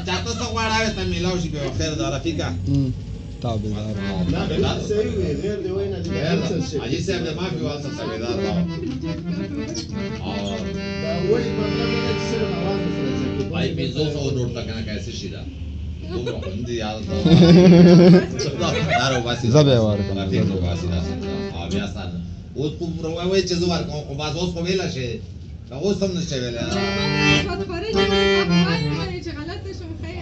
چاته څه غواړې ته میلاو شي به خیر ده رفیقه تابعدار نه صحیح وي غیر دی وای نه دی حاجي صاحب د مافي والته تابعدار راو دا وای مطلب نه چې سره आवाज وکړي भाई 500 नोट तक ना कैसे शिरा तुम हिंदी याद तो दारो बासी زبې ورکړه राफिक बासी ना आ بیا سان اوس کوم روای چې زوار کوم خو باز اوس خو ویلا شي دا اوس هم نشي ویلا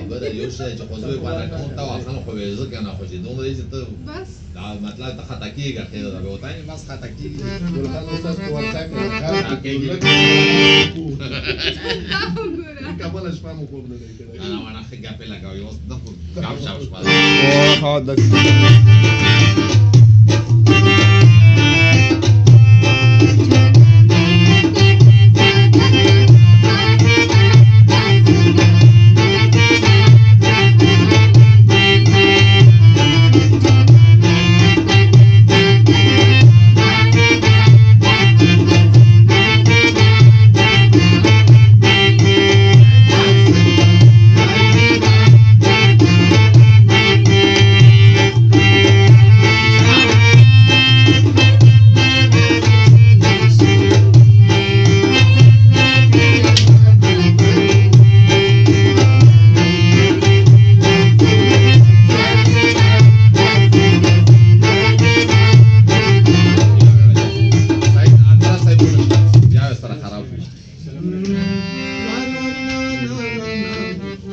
بدا یو شی چې خو زوی باندې کوم تا واسه خو وې ځکه نه خو چې دومره چې ته بس دا مطلب ته خطا کیږي خیر دا وته نه بس خطا کیږي ولکه اوس په ورته کې کابل شپه مو کوم نه انا وانا خګه په لګاوي اوس د ګام شاو شپه او خا د